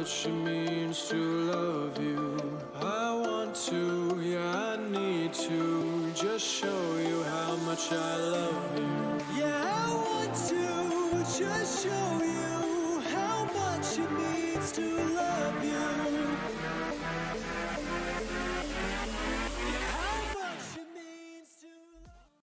much it means to love you. I want to, yeah, I need to just show you how much I love you. Yeah, I want to just show you how much it means to love you. How much it means to love you.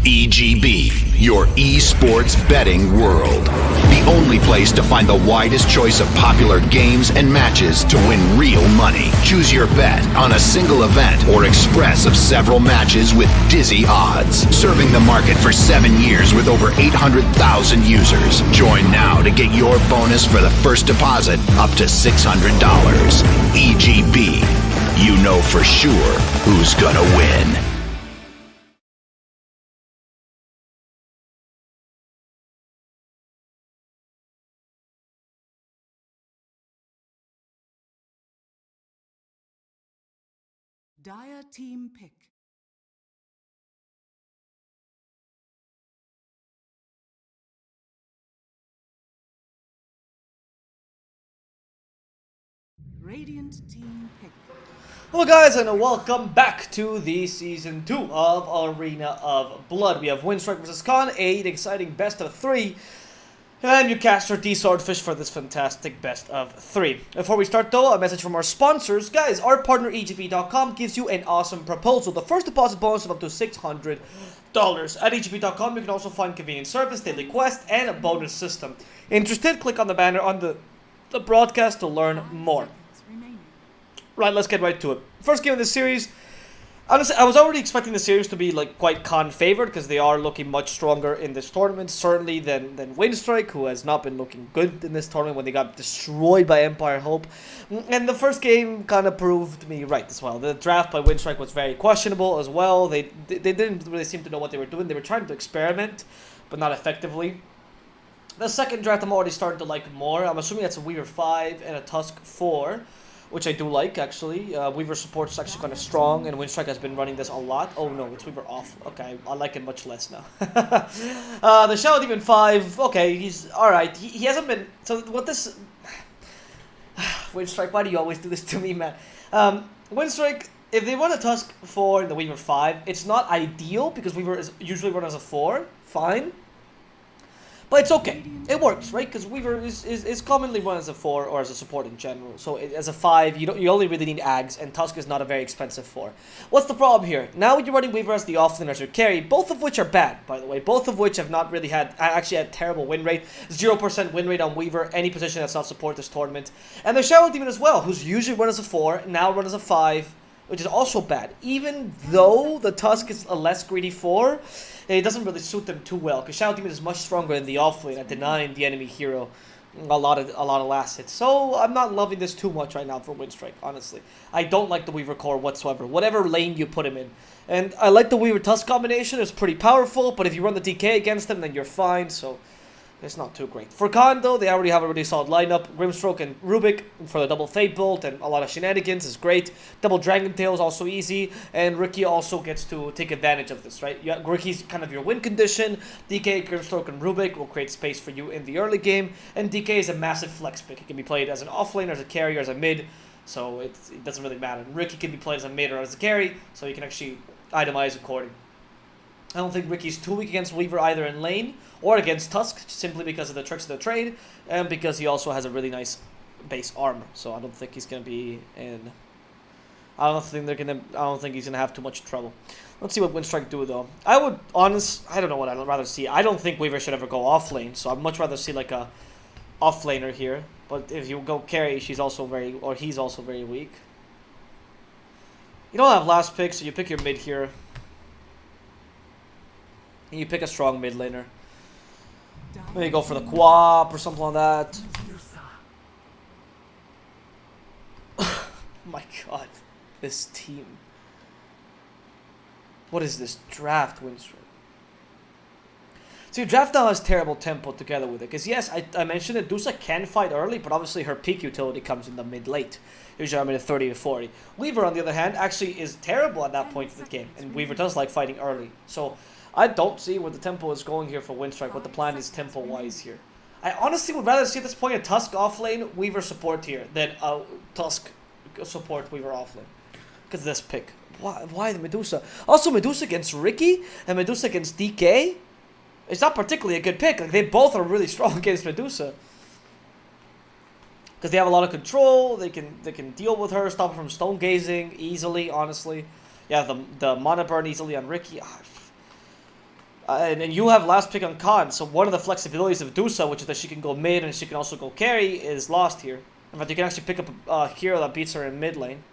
EGB, your esports betting world. The only place to find the widest choice of popular games and matches to win real money. Choose your bet on a single event or express of several matches with dizzy odds. Serving the market for 7 years with over 800,000 users. Join now to get your bonus for the first deposit up to $600. EGB, you know for sure who's gonna win. Dire team pick. Radiant team pick. Hello guys, and welcome back to the Season 2 of Arena of Blood. We have Winstrike vs. Khan, an exciting best of 3. And you cast your DSwordfish for this fantastic best of 3. Before we start though, a message from our sponsors. Guys, our partner EGB.com gives you an awesome proposal. The first deposit bonus of up to $600. At EGB.com you can also find convenient service, daily quest, and a bonus system. Interested? Click on the banner on the broadcast to learn more. Right, let's get right to it. First game of the series. Honestly, I was already expecting the series to be like quite Khan favored because they are looking much stronger in this tournament, certainly than Winstrike, who has not been looking good in this tournament when they got destroyed by Empire Hope. And the first game kind of proved me right as well. The draft by Winstrike was very questionable as well. They didn't really seem to know what they were doing. They were trying to experiment, but not effectively. The second draft I'm already starting to like more. I'm assuming that's a Weaver 5 and a Tusk 4. Which I do like, actually. Weaver support is actually kind of strong, and Winstrike has been running this a lot. Oh no, it's Weaver off. Okay, I like it much less now. The Shadow Demon 5, okay, he's alright. He hasn't been... So what this... Winstrike, why do you always do this to me, man? Winstrike, if they run a Tusk 4 in the Weaver 5, it's not ideal, because Weaver is usually run as a 4. Fine. But it's okay. It works, right? Because Weaver is commonly run as a 4 or as a support in general. So as a 5, you only really need Ags, and Tusk is not a very expensive 4. What's the problem here? Now you're running Weaver as the offlane as your carry, both of which are bad, by the way. Both of which have not really actually had terrible win rate. 0% win rate on Weaver, any position that's not support this tournament. And the Shadow Demon as well, who's usually run as a 4, now run as a 5, which is also bad. Even though the Tusk is a less greedy 4, it doesn't really suit them too well, because Shadow Demon is much stronger in the offlane at denying the enemy hero a lot of last hits. So I'm not loving this too much right now for Winstrike, honestly. I don't like the Weaver core whatsoever, whatever lane you put him in. And I like the Weaver Tusk combination, it's pretty powerful, but if you run the DK against them, then you're fine, so it's not too great. For Khan, though, they already have a really solid lineup. Grimstroke and Rubik for the double Fate Bolt and a lot of shenanigans is great. Double Dragon Tail is also easy. And Ricky also gets to take advantage of this, right? Ricky's kind of your win condition. DK, Grimstroke, and Rubik will create space for you in the early game. And DK is a massive flex pick. It can be played as an offlane, as a carry, or as a mid. So it doesn't really matter. And Ricky can be played as a mid or as a carry. So you can actually itemize accordingly. I don't think Ricky's too weak against Weaver either in lane or against Tusk, simply because of the tricks of the trade, and because he also has a really nice base armor. So I don't think he's gonna be in. I don't think he's gonna have too much trouble. Let's see what Winstrike do though. I don't know what I'd rather see. I don't think Weaver should ever go off lane, so I'd much rather see like a off laner here. But if you go carry, he's also very weak. You don't have last pick, so you pick your mid here. And you pick a strong mid laner. Maybe go for the Quap or something like that. My god. This team. What is this draft, Winstrike? See, draft now has terrible tempo together with it. Because yes, I mentioned it, Dusa can fight early, but obviously her peak utility comes in the mid-late. Usually I'm in a 30 to 40. Weaver, on the other hand, actually is terrible at that point of the game. And Weaver does like fighting early. So I don't see where the tempo is going here for Winstrike, what the plan is tempo-wise here. I honestly would rather see at this point a Tusk offlane, Weaver support here, than a Tusk support, Weaver offlane. Because of this pick. Why the Medusa? Also, Medusa against Ricky and Medusa against DK? It's not particularly a good pick. Like, they both are really strong against Medusa. Because they have a lot of control, they can deal with her, stop her from stone gazing easily, honestly. Yeah, the mana burn easily on Ricky. And you have last pick on Khan, so one of the flexibilities of Dusa, which is that she can go mid and she can also go carry, is lost here. In fact, you can actually pick up a hero that beats her in mid lane.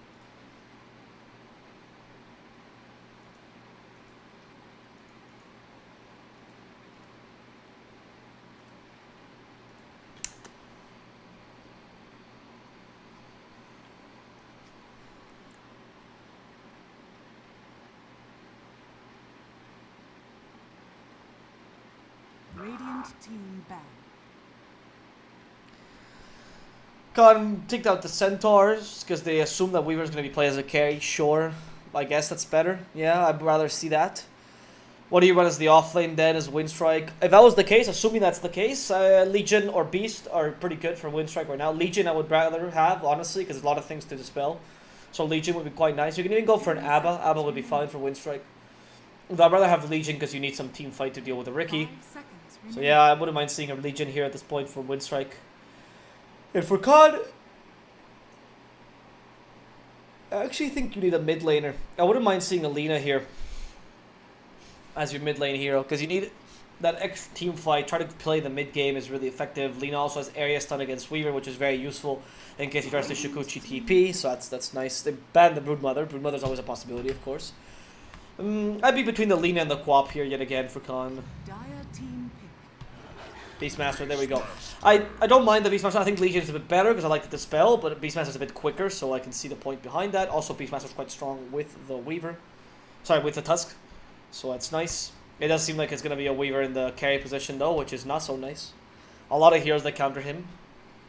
Radiant team ban. Khan take out the Centaurs, because they assume that Weaver's going to be played as a carry. Sure, I guess that's better. Yeah, I'd rather see that. What do you run as the offlane then, as Winstrike? If that was the case, assuming that's the case, Legion or Beast are pretty good for Winstrike right now. Legion I would rather have, honestly, because there's a lot of things to dispel. So Legion would be quite nice. You can even go for an Abba. Abba would be fine for Winstrike. Though I'd rather have Legion because you need some team fight to deal with a Ricky. So yeah, I wouldn't mind seeing a Legion here at this point for Winstrike. And for Khan, I actually think you need a mid laner. I wouldn't mind seeing a Lina here as your mid lane hero, because you need that extra team fight. Try to play the mid game is really effective. Lina also has area stun against Weaver, which is very useful in case he tries to Shukuchi TP, so that's nice. They banned the Broodmother. Broodmother's always a possibility, of course. I'd be between the Lina and the Quap here yet again for Khan. Dire team pick. Beastmaster, there we go. I don't mind the Beastmaster. I think Legion is a bit better because I like the Dispel, but Beastmaster is a bit quicker, so I can see the point behind that. Also, Beastmaster is quite strong with the Weaver. Sorry, with the Tusk. So that's nice. It does seem like it's going to be a Weaver in the carry position, though, which is not so nice. A lot of heroes that counter him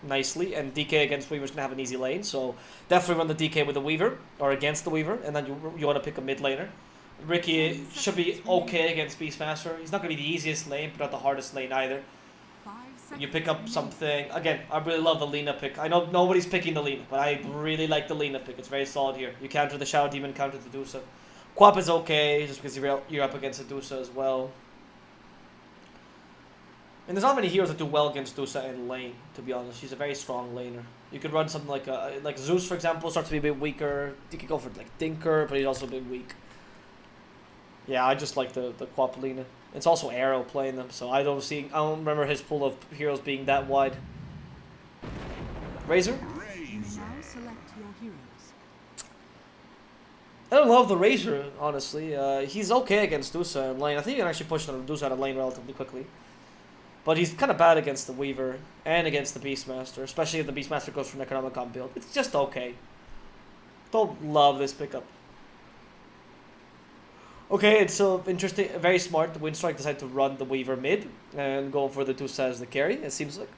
nicely, and DK against Weaver is going to have an easy lane, so definitely run the DK with the Weaver, or against the Weaver, and then you want to pick a mid laner. Ricky should be okay against Beastmaster. He's not going to be the easiest lane, but not the hardest lane either. You pick up something. Again, I really love the Lina pick. I know nobody's picking the Lina, but I really like the Lina pick. It's very solid here. You counter the Shadow Demon, counter the Dusa. Quap is okay, just because you're up against the Dusa as well. And there's not many heroes that do well against Dusa in lane, to be honest. She's a very strong laner. You could run something like Zeus, for example, starts to be a bit weaker. You could go for like Dinker, but he's also a bit weak. Yeah, I just like the Quap Lina. It's also Arrow playing them, so I don't remember his pool of heroes being that wide. Razor? You now select your heroes. I don't love the Razor, honestly. He's okay against Dusa in lane. I think you can actually push Dusa out of lane relatively quickly. But he's kind of bad against the Weaver and against the Beastmaster, especially if the Beastmaster goes for an Necronomicon build. It's just okay. Don't love this pickup. Okay, it's so interesting, very smart. Winstrike decided to run the Weaver mid and go for the Dusa as the carry, it seems like.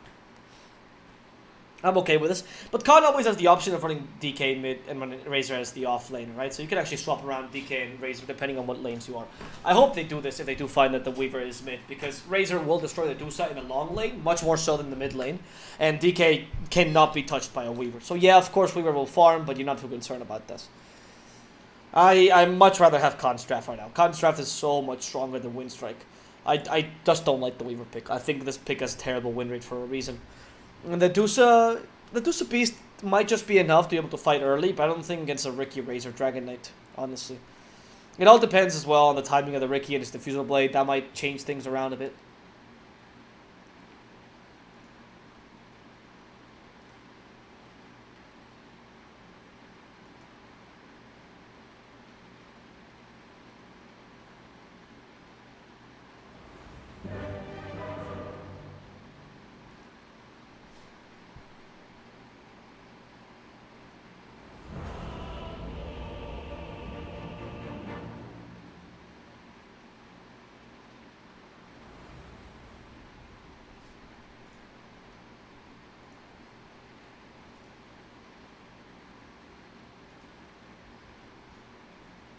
I'm okay with this. But Khan always has the option of running DK mid and running Razor as the off lane, right? So you can actually swap around DK and Razor depending on what lanes you are. I hope they do this if they do find that the Weaver is mid, because Razor will destroy the Dusa in a long lane, much more so than the mid lane, and DK cannot be touched by a Weaver. So yeah, of course Weaver will farm, but you're not too concerned about this. I much rather have Khan's draft right now. Khan's draft is so much stronger than Winstrike. I just don't like the Weaver pick. I think this pick has terrible win rate for a reason. And the Dusa Beast might just be enough to be able to fight early, but I don't think against a Ricky Razor Dragon Knight, honestly. It all depends as well on the timing of the Ricky and his Diffusal Blade. That might change things around a bit.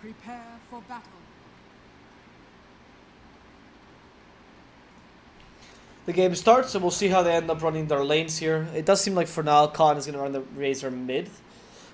Prepare for battle. The game starts, and we'll see how they end up running their lanes here. It does seem like for now, Khan is going to run the Razor mid.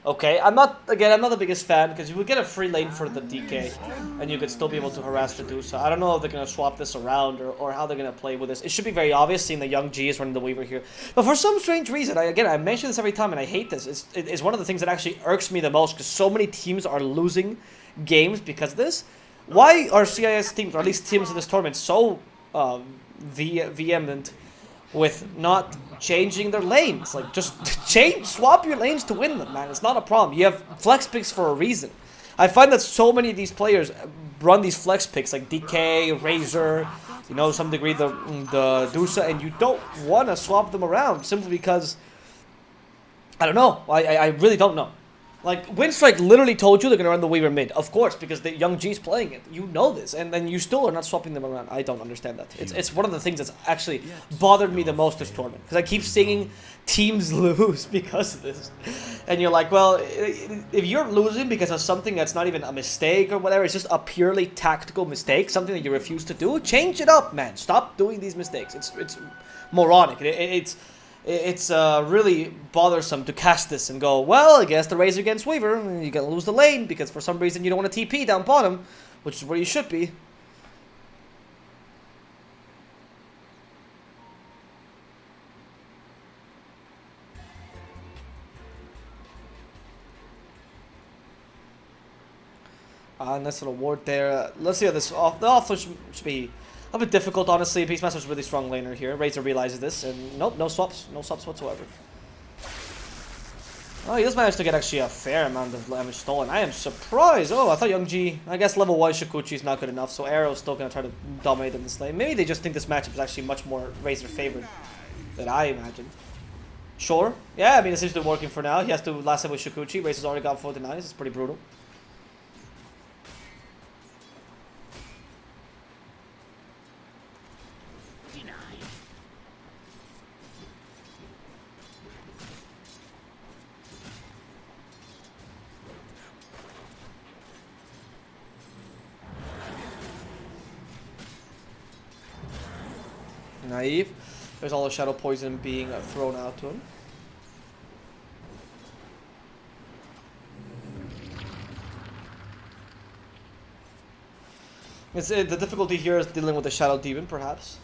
Okay, I'm not the biggest fan, because you would get a free lane for the DK, and you could still be able to harass the Dusa. I don't know if they're going to swap this around, or how they're going to play with this. It should be very obvious, seeing that Young G is running the Weaver here. But for some strange reason, I mention this every time, and I hate this. It's one of the things that actually irks me the most, because so many teams are losing games because of this. Why are CIS teams, or at least teams in this tournament, so vehement with not changing their lanes? Like, just swap your lanes to win them, man. It's not a problem. You have flex picks for a reason. I find that so many of these players run these flex picks, like DK, Razor, you know, to some degree the Dusa, and you don't want to swap them around simply because, I don't know. I really don't know. Like, Winstrike literally told you they're going to run the Weaver mid. Of course, because the Young G's playing it. You know this. And then you still are not swapping them around. I don't understand that. It's one of the things that's actually bothered me the most this tournament. Because I keep seeing teams lose because of this. And you're like, well, if you're losing because of something that's not even a mistake or whatever, it's just a purely tactical mistake, something that you refuse to do, change it up, man. Stop doing these mistakes. It's moronic. It's really bothersome to cast this and go, well, I guess the Razor against Weaver, and you're going to lose the lane because for some reason you don't want to TP down bottom, which is where you should be. Nice little ward there. Let's see how this off. The offlane should be a bit difficult, honestly. Beastmaster's a really strong laner here. Razor realizes this, and nope, no swaps. No swaps whatsoever. Oh, he does manage to get actually a fair amount of damage stolen. I am surprised. Oh, I thought Young G, I guess level 1 Shikuchi is not good enough, so Arrow's still going to try to dominate in this lane. Maybe they just think this matchup is actually much more Razor favored than I imagined. Sure. Yeah, I mean, it seems to be working for now. He has to last him with Shikuchi. Razor's already got 49. It's pretty brutal. Naive. There's all the shadow poison being thrown out to him. The difficulty here is dealing with the shadow demon, perhaps.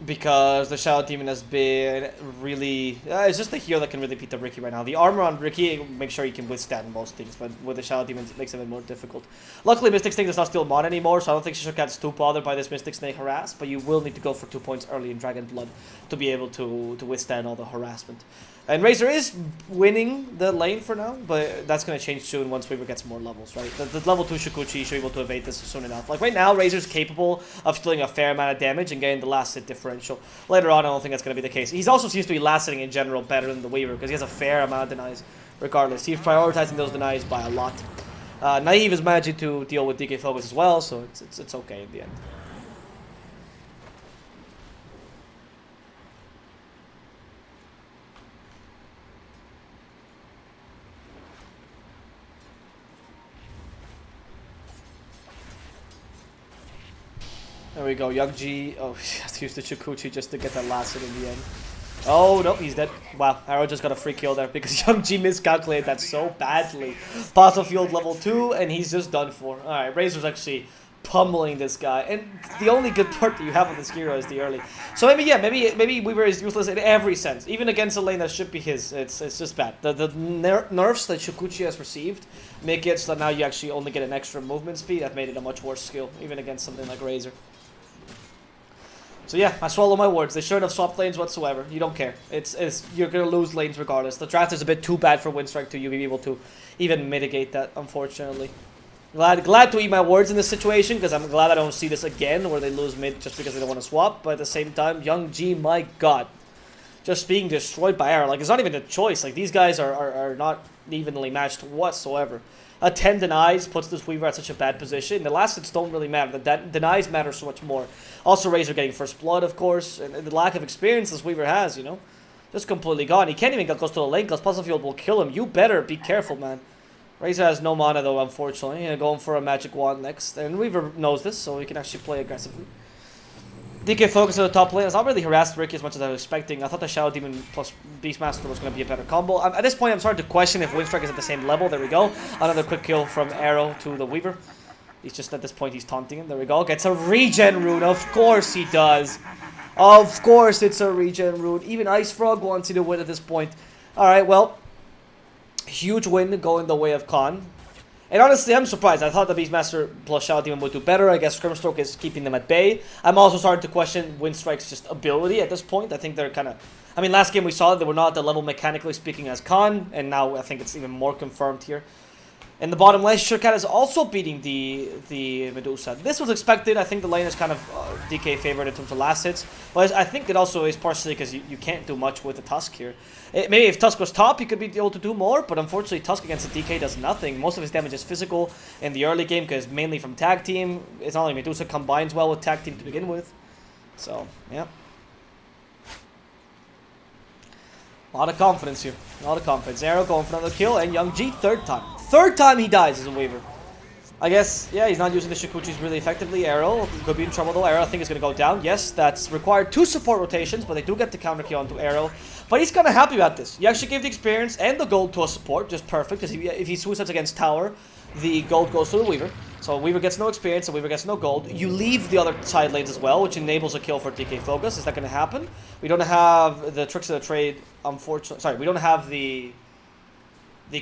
Because the Shadow Demon has been really... it's just the hero that can really beat the Riki right now. The armor on Riki makes sure he can withstand most things, but with the Shadow Demon it makes it a bit more difficult. Luckily, Mystic Snake does not steal Mon anymore, so I don't think she should get too bothered by this Mystic Snake harass, but you will need to go for 2 points early in Dragon Blood to be able to withstand all the harassment. And Razor is winning the lane for now, but that's going to change soon once Weaver gets more levels, right? The level 2 Shikuchi should be able to evade this soon enough. Like right now, Razor's capable of stealing a fair amount of damage and getting the last hit differential. Later on, I don't think that's going to be the case. He also seems to be last hitting in general better than the Weaver because he has a fair amount of denies regardless. He's prioritizing those denies by a lot. Naive is managing to deal with DK Focus as well, so it's okay in the end. There we go, Young G. Oh, he has to use the Chikuchi just to get that last hit in the end. Oh, no, he's dead. Wow, Arrow just got a free kill there because Young G miscalculated that so badly. Fossil Field level 2, and he's just done for. Alright, Razor's actually pummeling this guy. And the only good part that you have with this hero is the early. So maybe, yeah, maybe Weaver is useless in every sense. Even against a lane that should be his. It's just bad. The nerfs that Chikuchi has received make it so that now you actually only get an extra movement speed. That made it a much worse skill, even against something like Razor. So yeah, I swallow my words. They shouldn't have swapped lanes whatsoever. You don't care. You're gonna lose lanes regardless. The draft is a bit too bad for Winstrike to be able to even mitigate that, unfortunately. Glad to eat my words in this situation, because I'm glad I don't see this again where they lose mid just because they don't want to swap. But at the same time, Young G, my god. Just being destroyed by Arrow. Like, it's not even a choice. Like, these guys are not evenly matched whatsoever. A 10 denies puts this Weaver at such a bad position. The last hits don't really matter. The denies matter so much more. Also, Razor getting first blood, of course. And the lack of experience this Weaver has, you know. Just completely gone. He can't even get close to the lane because Puzzle Field will kill him. You better be careful, man. Razor has no mana though, unfortunately. Going for a Magic Wand next. And Weaver knows this, so he can actually play aggressively. DK focus on the top lane. It's not really harassed Ricky as much as I was expecting. I thought the Shadow Demon plus Beastmaster was going to be a better combo. At this point, I'm starting to question if Winstrike is at the same level. There we go. Another quick kill from Arrow to the Weaver. He's just at this point, he's taunting him. There we go. Gets a regen rune. Of course he does. Of course it's a regen rune. Even Ice Frog wants you to win at this point. Alright, well. Huge win going the way of Khan. And honestly, I'm surprised. I thought the Beastmaster plus Shadow Demon would do better. I guess Grimstroke is keeping them at bay. I'm also starting to question Winstrike's just ability at this point. I think they're kind of... I mean, last game we saw they were not at the level mechanically speaking as Khan. And now I think it's even more confirmed here. In the bottom lane, Shurkat is also beating the Medusa. This was expected. I think the lane is kind of DK favored in terms of last hits. But I think it also is partially because you can't do much with the Tusk here. Maybe if Tusk was top, he could be able to do more. But unfortunately, Tusk against the DK does nothing. Most of his damage is physical in the early game because mainly from tag team. It's not like Medusa combines well with tag team to begin with. So, yeah. A lot of confidence here. A lot of confidence. Arrow going for another kill. And Young G, third time. Third time he dies as a Weaver. I guess, yeah, he's not using the Shikuchis really effectively. Arrow could be in trouble though. Arrow, I think, is going to go down. Yes, that's required 2 support rotations, but they do get the counter kill onto Arrow. But he's kind of happy about this. He actually gave the experience and the gold to a support, just perfect, because if he suicides against Tower, the gold goes to the Weaver. So Weaver gets no experience, and Weaver gets no gold. You leave the other side lanes as well, which enables a kill for DK Focus. Is that going to happen? We don't have the Tricks of the Trade, unfortunately. Sorry, we don't have the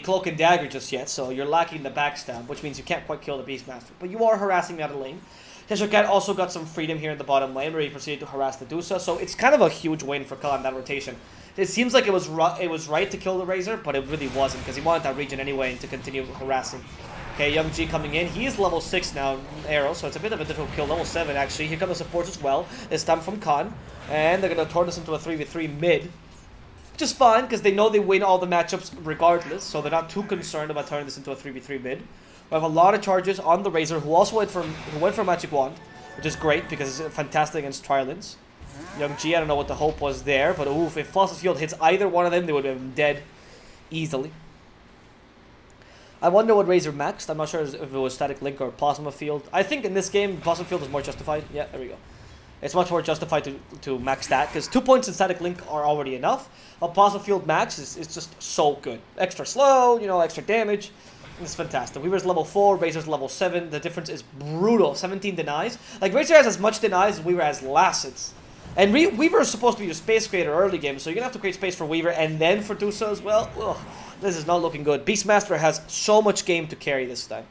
Cloak and Dagger just yet, so you're lacking the backstab, which means you can't quite kill the Beastmaster. But you are harassing me out of lane. Shurkat also got some freedom here in the bottom lane, where he proceeded to harass the Dusa, so it's kind of a huge win for Khan, that rotation. It seems like it was right to kill the Razor, but it really wasn't, because he wanted that region anyway and to continue harassing. Okay, Young G coming in. He is level 6 now, Arrow, so it's a bit of a difficult kill. Level 7, actually. Here come the supports as well. This time from Khan. And they're going to turn this into a 3v3 mid. Which is fine, because they know they win all the matchups regardless, so they're not too concerned about turning this into a 3v3 mid. We have a lot of charges on the Razor, who also went for Magic Wand, which is great, because it's fantastic against Trilins. Young G, I don't know what the hope was there, but oof, if Fossil Field hits either one of them, they would have been dead easily. I wonder what Razor maxed. I'm not sure if it was Static Link or Plasma Field. I think in this game, Plasma Field is more justified. Yeah, there we go. It's much more justified to max that, because 2 points in Static Link are already enough. But Plasma Field max is just so good. Extra slow, you know, extra damage. It's fantastic. Weaver's level 4, Razor's level 7. The difference is brutal. 17 denies. Like, Razor has as much denies as Weaver has last hits. And Weaver is supposed to be your space creator early game, so you're going to have to create space for Weaver and then for Dusa as well. Ugh, this is not looking good. Beastmaster has so much game to carry this time.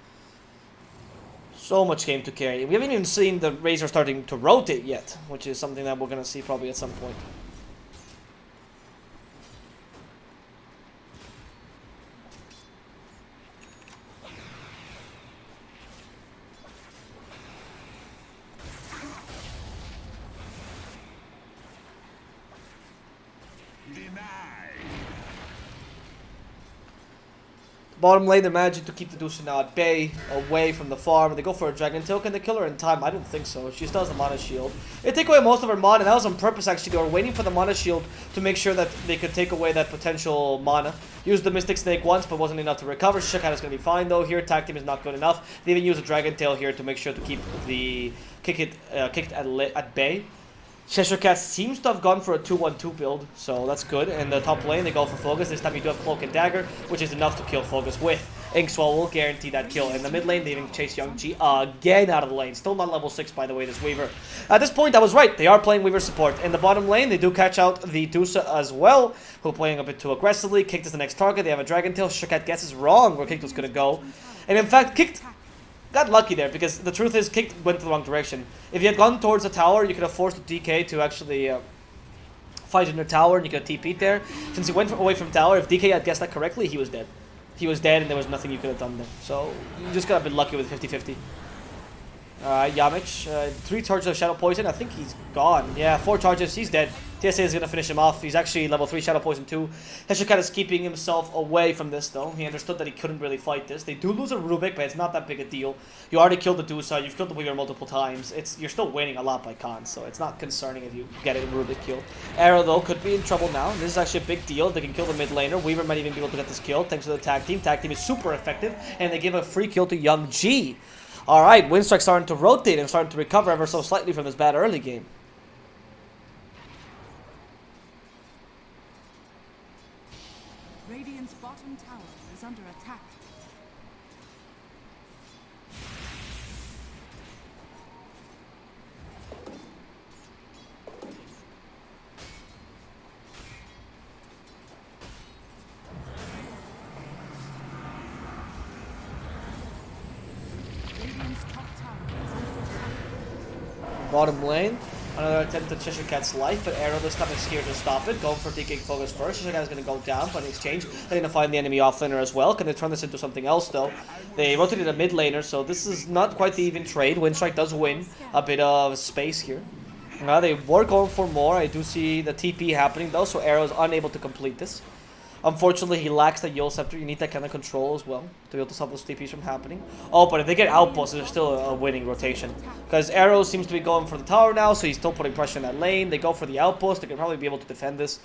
So much game to carry. We haven't even seen the Razor starting to rotate yet, which is something that we're going to see probably at some point. Bottom lane, they're managing to keep the Dusha now at bay, away from the farm. They go for a Dragon Tail. Can they kill her in time? I don't think so. She still has the Mana Shield. They take away most of her mana, and that was on purpose, actually. They were waiting for the Mana Shield to make sure that they could take away that potential mana. Used the Mystic Snake once, but wasn't enough to recover. Shurkat is going to be fine, though. Here, Tag Team is not good enough. They even use a Dragon Tail here to make sure to keep the kicked at bay. Shurkat seems to have gone for a 2-1-2 build, so that's good. In the top lane, they go for Focus. This time you do have Cloak and Dagger, which is enough to kill Focus with. Inkswell will guarantee that kill. In the mid lane, they even chase Young G again out of the lane. Still not level 6, by the way, this Weaver. At this point, I was right. They are playing Weaver support. In the bottom lane, they do catch out the Dusa as well, who are playing a bit too aggressively. Kicked is the next target. They have a Dragon Tail. Shurkat guesses wrong where Kicked was going to go. And in fact, Kicked got lucky there, because the truth is Kicked went the wrong direction. If he had gone towards the tower, you could have forced the DK to actually fight in the tower, and you could have TP'd there. Since he went away from tower, if DK had guessed that correctly, he was dead. He was dead, and there was nothing you could have done there. So you just got a bit lucky with 50-50. Yamich, 3 charges of Shadow Poison. I think he's gone. Yeah, 4 charges. He's dead. TSA is going to finish him off. He's actually level 3 Shadow Poison too. Heshikat is keeping himself away from this though. He understood that he couldn't really fight this. They do lose a Rubik, but it's not that big a deal. You already killed the Dusa. You've killed the Weaver multiple times. You're still winning a lot by Khan, so it's not concerning if you get a Rubik kill. Arrow though could be in trouble now. This is actually a big deal. They can kill the mid laner. Weaver might even be able to get this kill thanks to the tag team. Tag team is super effective, and they give a free kill to Young G. Alright, Winstrike starting to rotate and starting to recover ever so slightly from this bad early game. Radiant's bottom tower is under attack. Radiant's top tower is under attack. Bottom lane. Another attempt to Cheshire Cat's life, but Arrow this time is here to stop it. Going for DK focus first. Cheshire Cat is going to go down, but in exchange, they're going to find the enemy offlaner as well. Can they turn this into something else, though? They rotated a mid laner, so this is not quite the even trade. Winstrike does win a bit of space here. They were going for more. I do see the TP happening, though, so Arrow is unable to complete this. Unfortunately, he lacks the Yule Scepter. You need that kind of control as well to be able to stop those TPs from happening. Oh, but if they get outposts, there's still a winning rotation. Because Arrow seems to be going for the tower now, so he's still putting pressure in that lane. They go for the outpost. They can probably be able to defend this.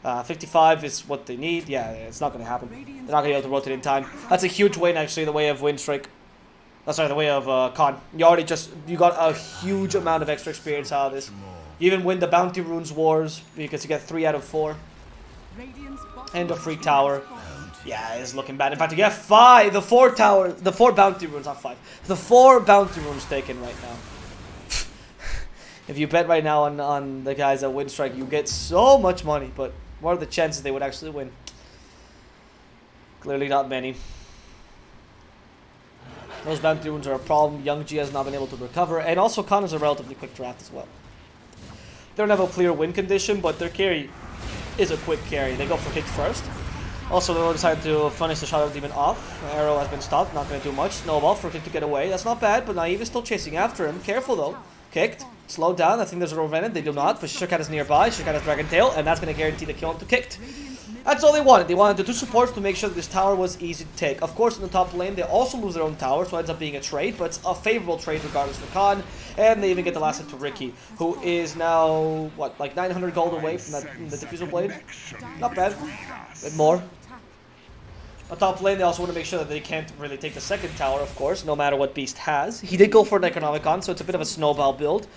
55 is what they need. Yeah, it's not going to happen. They're not going to be able to rotate in time. That's a huge win, actually, the way of Winstrike. Sorry, the way of Khan. You got a huge amount of extra experience out of this. You even win the Bounty Runes Wars because you get 3 out of 4. And a free tower. Yeah, it's looking bad. In fact, you get 5. The 4 bounty runes, not 5. The 4 bounty runes taken right now. If you bet right now on the guys at Winstrike, you get so much money. But what are the chances they would actually win? Clearly not many. Those bounty runes are a problem. Young G has not been able to recover. And also, Khan is a relatively quick draft as well. They don't have a clear win condition, but their carry is a quick carry. They go for hit first. Also, they decided to finish the Shadow Demon off. Arrow has been stopped, not going to do much. Snowball for Kick to get away. That's not bad, but Naive is still chasing after him. Careful though. Kicked. Slowed down. I think there's a Revenant. They do not, but Shirkat is nearby. Shirkat has Dragon Tail, and that's going to guarantee the kill onto Kicked. That's all they wanted. They wanted the 2 supports to make sure that this tower was easy to take. Of course, in the top lane, they also lose their own tower, so it ends up being a trade, but it's a favorable trade regardless for Khan. And they even get the last hit to Ricky, who is now, what, like 900 gold away from the Diffusal Blade? Not bad. A bit more. On top lane, they also want to make sure that they can't really take the second tower, of course, no matter what Beast has. He did go for an Necronomicon, so it's a bit of a snowball build.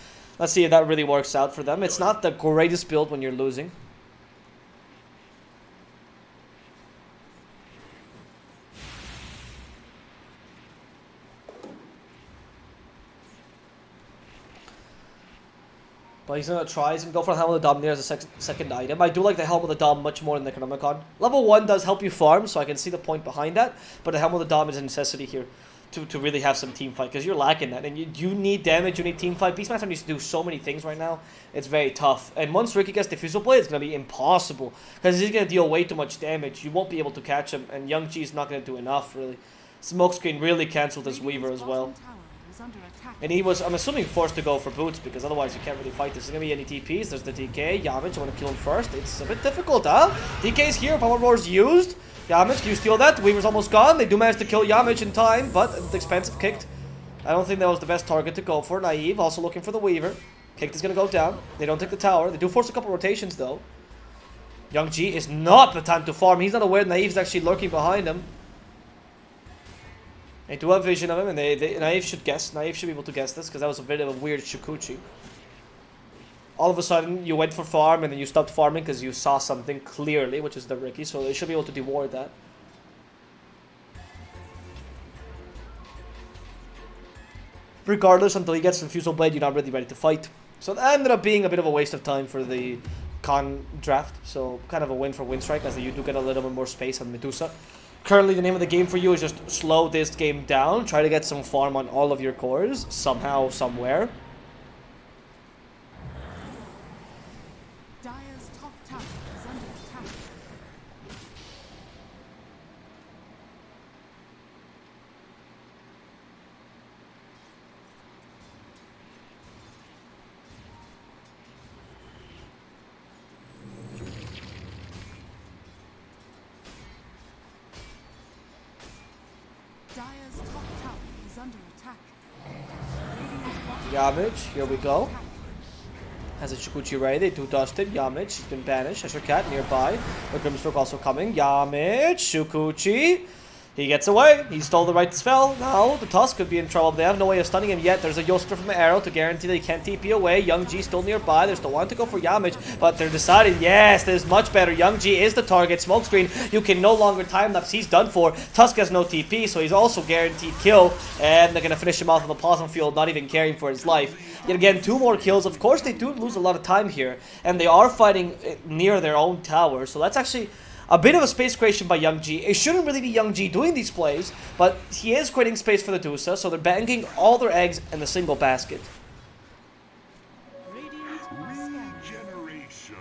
Let's see if that really works out for them. It's not the greatest build when you're losing. But he's going to try. He's going to go for the Helm of the Dom there as a second item. I do like the Helm of the Dom much more than the Necronomicon. Level 1 does help you farm, so I can see the point behind that. But the Helm of the Dom is a necessity here to really have some team fight, because you're lacking that. And you need damage, you need team fight. Beastmaster needs to do so many things right now. It's very tough. And once Ricky gets Diffusal Blade, it's going to be impossible. Because he's going to deal way too much damage. You won't be able to catch him. And Young G is not going to do enough, really. Smokescreen really canceled this Weaver as well. And he was, I'm assuming, forced to go for boots, because otherwise you can't really fight this. There's going to be any TPs. There's the DK. Yamich, I want to kill him first. It's a bit difficult, huh? DK's here. Power Roar's used. Yamich, can you steal that? Weaver's almost gone. They do manage to kill Yamich in time, but it's expensive. Kicked. I don't think that was the best target to go for. Naive also looking for the Weaver. Kicked is going to go down. They don't take the tower. They do force a couple rotations, though. Young G is not the time to farm. He's not aware Naive's actually lurking behind him. They do have vision of him, and Naive should guess. Naive should be able to guess this, because that was a bit of a weird Shukuchi. All of a sudden, you went for farm, and then you stopped farming because you saw something clearly, which is the Ricky, so they should be able to deward that. Regardless, until he gets Infusal Blade, you're not really ready to fight. So that ended up being a bit of a waste of time for the Khan draft, so kind of a win for Winstrike, as you do get a little bit more space on Medusa. Currently, the name of the game for you is just slow this game down. Try to get some farm on all of your cores, somehow, somewhere. Dire's top tower is under attack. Dire's top tower is under attack. Radiant's bottom Yamage, here we go. Has a Shukuchi ready, they do dust it. Yamage, he's been banished. Azure Cat nearby. But Grimstroke also coming. Yamage, Shukuchi. He gets away. He stole the right spell. Now the Tusk could be in trouble. They have no way of stunning him yet. There's a Yoster from the arrow to guarantee that he can't TP away. Young G still nearby. They're still wanting to go for Yamage, but they're deciding, yes, this is much better. Young G is the target. Smokescreen, you can no longer time lapse. He's done for. Tusk has no TP, so he's also guaranteed kill. And they're going to finish him off on the plasma field, not even caring for his life. Yet again, 2 more kills. Of course, they do lose a lot of time here. And they are fighting near their own tower. So that's actually a bit of a space creation by Young G. It shouldn't really be Young G doing these plays, but he is creating space for the Dusa, so they're banking all their eggs in the single basket. radiant are scanning. Regeneration.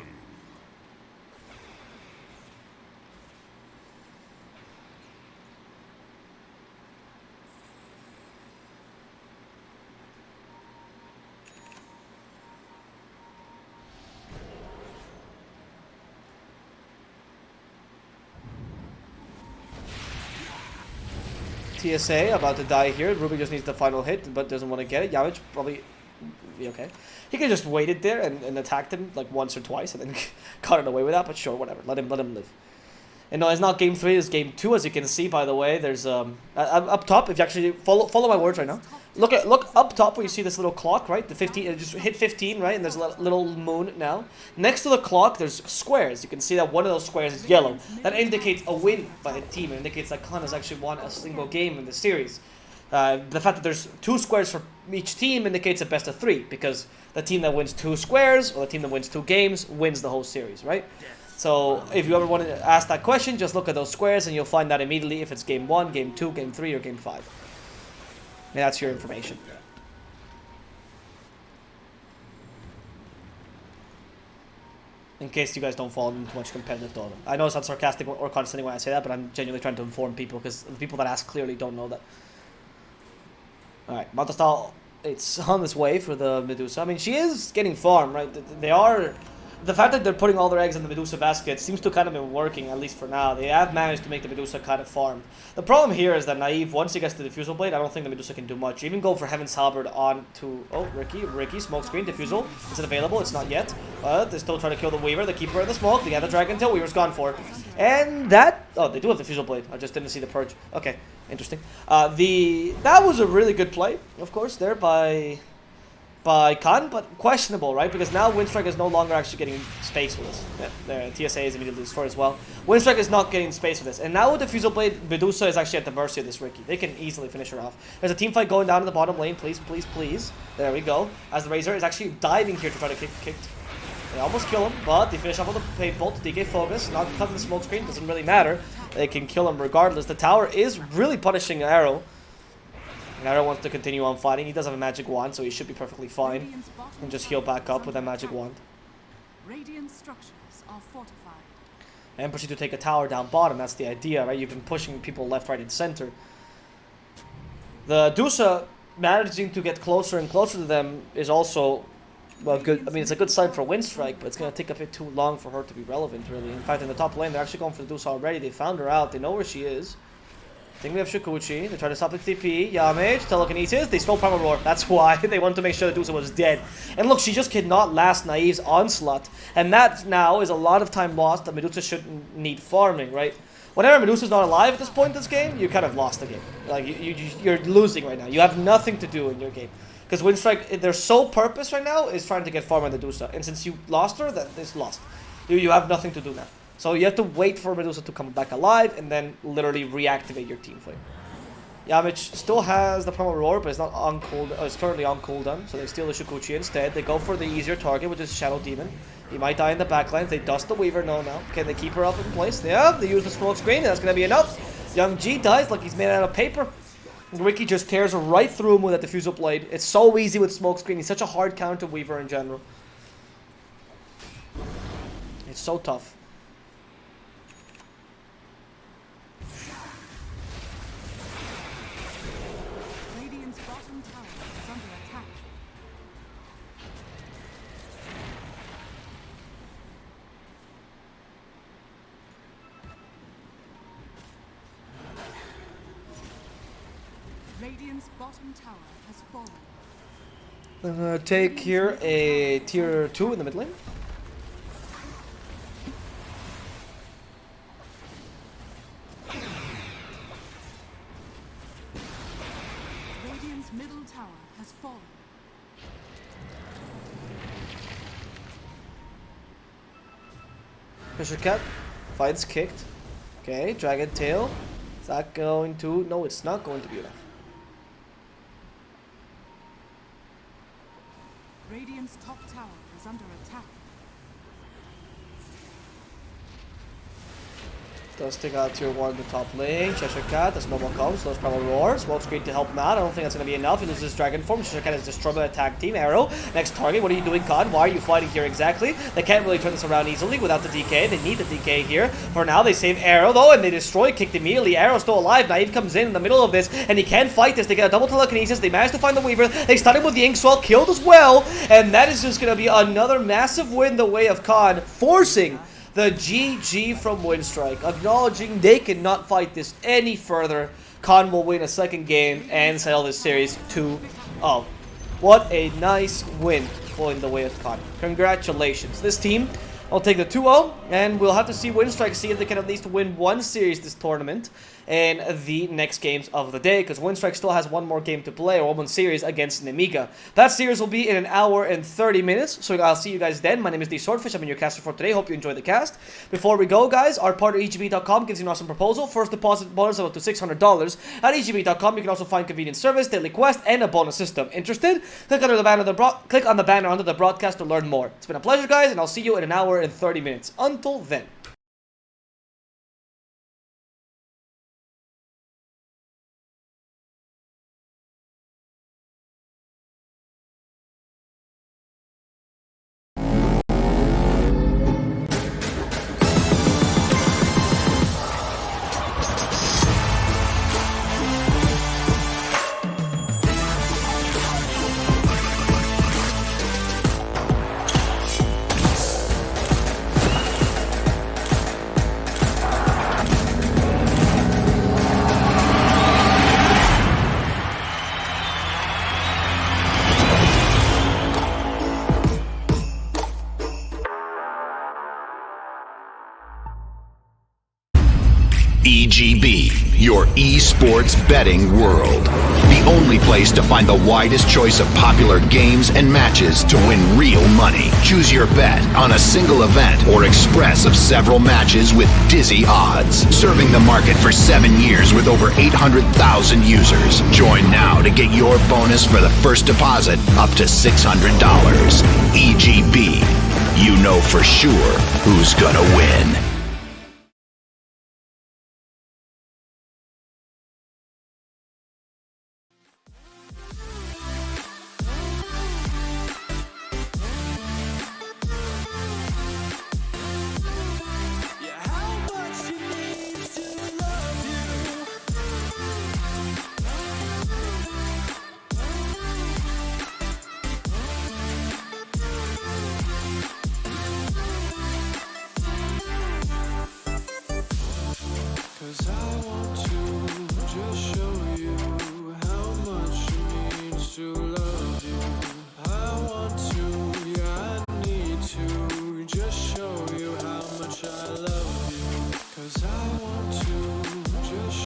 TSA about to die here. Ruby just needs the final hit, but doesn't want to get it. Yamage probably be okay. He could just waited there and attacked him like once or twice and then got it away with that, but sure, whatever. Let him live. And no, it's not game 3, it's game 2, as you can see, by the way. There's up top, if you actually follow my words right now. Look up top where you see this little clock, right? The 15, it just hit 15, right? And there's a little moon now. Next to the clock, there's squares. You can see that one of those squares is yellow. That indicates a win by a team. It indicates that Khan has actually won a single game in the series. The fact that there's 2 squares for each team indicates a best of 3, because the team that wins 2 squares or the team that wins 2 games wins the whole series, right? So if you ever want to ask that question, just look at those squares and you'll find out immediately if it's game 1, game 2, game 3, or game 5. And that's your information. In case you guys don't follow too much competitive Dota. I know it's not sarcastic or condescending when I say that, but I'm genuinely trying to inform people because the people that ask clearly don't know that. Alright, Maltastal, it's on this way for the Medusa. I mean, she is getting farmed, right? They are... The fact that they're putting all their eggs in the Medusa basket seems to kind of been working, at least for now. They have managed to make the Medusa kind of farm. The problem here is that Naive, once he gets the Diffusal Blade, I don't think the Medusa can do much. You even go for Heaven's Halberd on to... Oh, Ricky, Smokescreen, Diffusal. Is it available? It's not yet. But they still try to kill the Weaver. They keep her in the smoke. They get the Dragon Tail. Weaver's gone for. And that... Oh, they do have the Diffusal Blade. I just didn't see the Purge. Okay, interesting. That was a really good play, of course, there by Khan, but questionable, right? Because now Winstrike is no longer actually getting space with this. Yeah, the TSA is immediately destroyed as well. Winstrike is not getting space with this. And now with the Fusel Blade, Medusa is actually at the mercy of this Ricky. They can easily finish her off. There's a team fight going down in the bottom lane. Please, please, please. There we go. As the Razor is actually diving here to try to kick. They almost kill him, but they finish off with a Fate Bolt. DK Focus, not cutting the smoke screen, doesn't really matter. They can kill him regardless. The tower is really punishing Arrow. And Arrow wants to continue on fighting. He does have a magic wand, so he should be perfectly fine. And just heal back up with that magic wand. Radiant structures are fortified. And proceed to take a tower down bottom. That's the idea, right? You've been pushing people left, right, and center. The Dusa managing to get closer and closer to them is also, well, good. I mean, it's a good sign for Winstrike, but it's going to take a bit too long for her to be relevant, really. In fact, in the top lane, they're actually going for the Dusa already. They found her out. They know where she is. I think we have Shukuchi. They try to stop the TP. Yamage, telekinesis. They stole Primal Roar. That's why they wanted to make sure that Dusa was dead. And look, she just cannot last Naive's onslaught. And that now is a lot of time lost that Medusa shouldn't need farming, right? Whenever Medusa's not alive at this point in this game, you kind of lost the game. Like, you're losing right now. You have nothing to do in your game. Because Winstrike, their sole purpose right now is trying to get farm on the Medusa. And since you lost her, that is lost. You have nothing to do now. So you have to wait for Medusa to come back alive and then literally reactivate your team fight. Yamage still has the Primal Roar, but it's not on cooldown. It's currently on cooldown, so they steal the Shukuchi instead. They go for the easier target, which is Shadow Demon. He might die in the backlines. They dust the Weaver. No. Can they keep her up in place? Yeah, they use the smoke screen, and that's going to be enough. Young G dies like he's made out of paper. Ricky just tears right through him with that Diffusal Blade. It's so easy with smoke screen. He's such a hard counter Weaver in general. It's so tough. Radiant's bottom tower is under attack. Radiant's bottom tower has fallen. I'm gonna take here a tier 2 in the mid lane. Radiant's middle tower has fallen. Fisher Cat. Fight's kicked. Okay, Dragon Tail. Is that going to... No, it's not going to be enough. Radiant's top tower is under attack. Does take out tier 1 in the top lane. Cheshire Cat, the snowball comes, those probably roars. Smoke screen to help him out. I don't think that's going to be enough. He loses his dragon form. Cheshire Cat is destroyed by the attack team. Arrow, next target. What are you doing, Khan? Why are you fighting here exactly? They can't really turn this around easily without the DK. They need the DK here. For now, they save Arrow though, and they destroy Kicked immediately. Arrow's still alive. Naive comes in the middle of this, and he can't fight this. They get a double telekinesis. They manage to find the Weaver. They stun him with the Inkswell, killed as well. And that is just going to be another massive win the way of Khan, forcing the GG from Winstrike, acknowledging they cannot fight this any further. Khan will win a second game and settle this series 2-0. What a nice win going the way of Khan. Congratulations. This team will take the 2-0, and we'll have to see Winstrike see if they can at least win one series this tournament in the next games of the day, because Winstrike still has one more game to play, or one series against Nemiga. That series will be in 1 hour and 30 minutes, so I'll see you guys then. My name is DSwordfish, I'm your caster for today. Hope you enjoyed the cast. Before we go, guys, our partner EGB.com gives you an awesome proposal. First deposit bonus of up to $600. At EGB.com, you can also find convenient service, daily quest, and a bonus system. Interested? Click on the banner under the broadcast to learn more. It's been a pleasure, guys, and I'll see you in 1 hour and 30 minutes. Until then. EGB, your esports betting world. The only place to find the widest choice of popular games and matches to win real money. Choose your bet on a single event or express of several matches with dizzy odds. Serving the market for 7 years with over 800,000 users. Join now to get your bonus for the first deposit up to $600. EGB, you know for sure who's gonna win. Yeah, how much it means to love you. Cause I want to just show